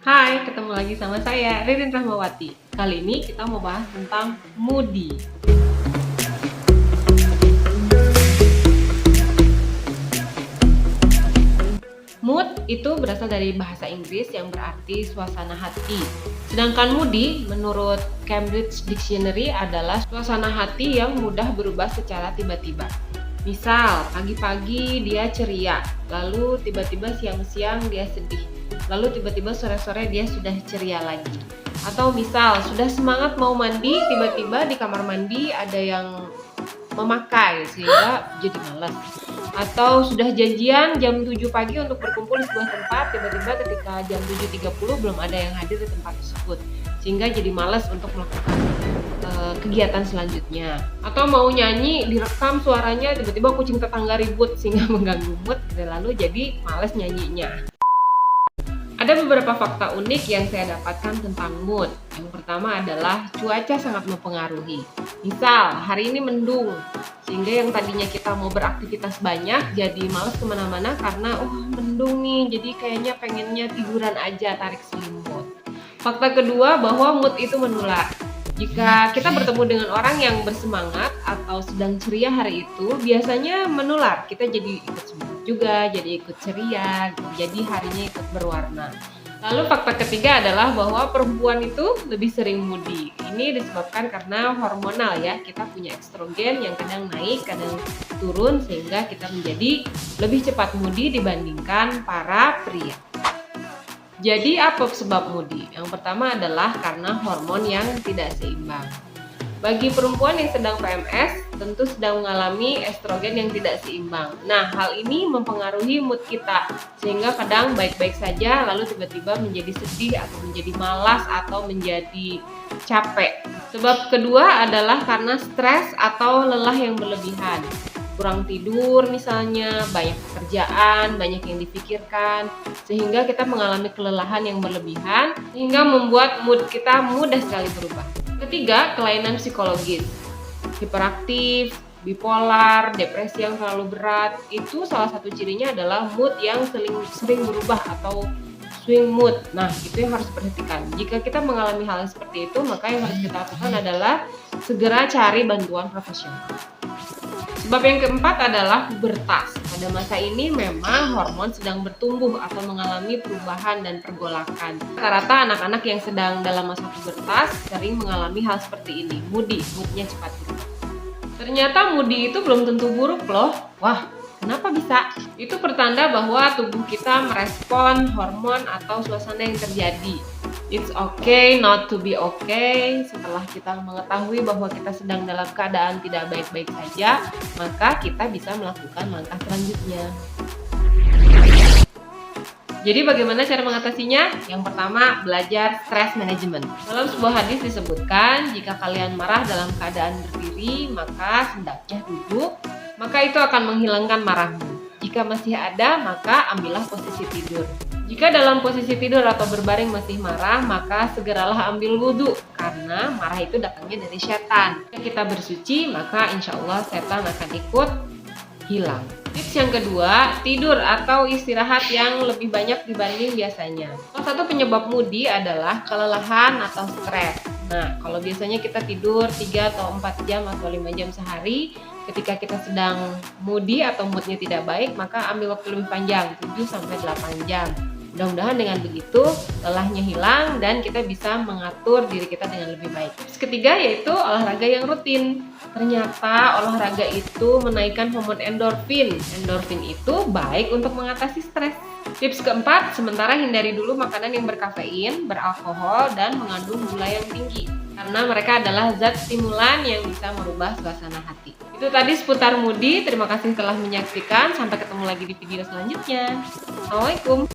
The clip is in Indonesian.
Hai, ketemu lagi sama saya, Ririn Rahmawati. Kali ini kita mau bahas tentang moody. Mood itu berasal dari bahasa Inggris yang berarti suasana hati. Sedangkan moody menurut Cambridge Dictionary adalah suasana hati yang mudah berubah secara tiba-tiba. Misal, pagi-pagi dia ceria, lalu tiba-tiba siang-siang dia sedih, lalu tiba-tiba sore-sore dia sudah ceria lagi. Atau misal, sudah semangat mau mandi, tiba-tiba di kamar mandi ada yang memakai sehingga jadi malas. Atau sudah janjian jam 7 pagi untuk berkumpul di sebuah tempat, tiba-tiba ketika jam 7.30 belum ada yang hadir di tempat tersebut, sehingga jadi malas untuk melakukan kegiatan selanjutnya. Atau mau nyanyi direkam suaranya, tiba-tiba kucing tetangga ribut sehingga mengganggu mood, lalu jadi malas nyanyinya. Ada beberapa fakta unik yang saya dapatkan tentang mood. Yang pertama adalah cuaca sangat mempengaruhi. Misal, hari ini mendung, sehingga yang tadinya kita mau beraktivitas banyak jadi malas kemana-mana karena mendung nih, jadi kayaknya pengennya tiduran aja, tarik selimut. Fakta kedua bahwa mood itu menular. Jika kita bertemu dengan orang yang bersemangat atau sedang ceria hari itu, biasanya menular. Kita jadi ikut semangat juga, jadi ikut ceria, jadi harinya ikut berwarna. Lalu fakta ketiga adalah bahwa perempuan itu lebih sering moody. Ini disebabkan karena hormonal ya. Kita punya estrogen yang kadang naik, kadang turun sehingga kita menjadi lebih cepat moody dibandingkan para pria. Jadi apa sebab moody? Yang pertama adalah karena hormon yang tidak seimbang. Bagi perempuan yang sedang PMS, tentu sedang mengalami estrogen yang tidak seimbang. Nah, hal ini mempengaruhi mood kita, sehingga kadang baik-baik saja, lalu tiba-tiba menjadi sedih atau menjadi malas atau menjadi capek. Sebab kedua adalah karena stres atau lelah yang berlebihan. Kurang tidur misalnya, banyak pekerjaan, banyak yang dipikirkan, sehingga kita mengalami kelelahan yang berlebihan, hingga membuat mood kita mudah sekali berubah. Ketiga, kelainan psikologis. Hiperaktif, bipolar, depresi yang terlalu berat, itu salah satu cirinya adalah mood yang sering berubah atau swing mood. Nah, itu yang harus diperhatikan. Jika kita mengalami hal seperti itu, maka yang harus kita lakukan adalah segera cari bantuan profesional. Sebab yang keempat adalah pubertas. Pada masa ini memang hormon sedang bertumbuh atau mengalami perubahan dan pergolakan. Rata-rata anak-anak yang sedang dalam masa pubertas sering mengalami hal seperti ini, moodnya cepat berubah. Ternyata moody itu belum tentu buruk loh. Wah, kenapa bisa? Itu pertanda bahwa tubuh kita merespon hormon atau suasana yang terjadi. It's okay not to be okay. Setelah kita mengetahui bahwa kita sedang dalam keadaan tidak baik-baik saja, maka kita bisa melakukan langkah selanjutnya. Jadi bagaimana cara mengatasinya? Yang pertama, belajar stress management. Dalam sebuah hadis disebutkan, jika kalian marah dalam keadaan berdiri, maka hendaknya duduk, maka itu akan menghilangkan marahmu. Jika masih ada, maka ambillah posisi tidur. Jika dalam posisi tidur atau berbaring masih marah, maka segeralah ambil wudhu, karena marah itu datangnya dari setan. Jika kita bersuci, maka insya Allah setan akan ikut hilang. Tips yang kedua, tidur atau istirahat yang lebih banyak dibanding biasanya. Salah satu penyebab moody adalah kelelahan atau stres. Nah, kalau biasanya kita tidur 3 atau 4 jam atau 5 jam sehari, ketika kita sedang moody atau moodnya tidak baik, maka ambil waktu lebih panjang, 7-8 jam. Mudah-mudahan dengan begitu lelahnya hilang dan kita bisa mengatur diri kita dengan lebih baik. Tips ketiga yaitu olahraga yang rutin. Ternyata olahraga itu menaikkan hormon endorfin. Endorfin itu baik untuk mengatasi stres. Tips keempat, sementara hindari dulu makanan yang berkafein, beralkohol, dan mengandung gula yang tinggi. Karena mereka adalah zat stimulan yang bisa merubah suasana hati. Itu tadi seputar moody. Terima kasih telah menyaksikan. Sampai ketemu lagi di video selanjutnya. Assalamualaikum.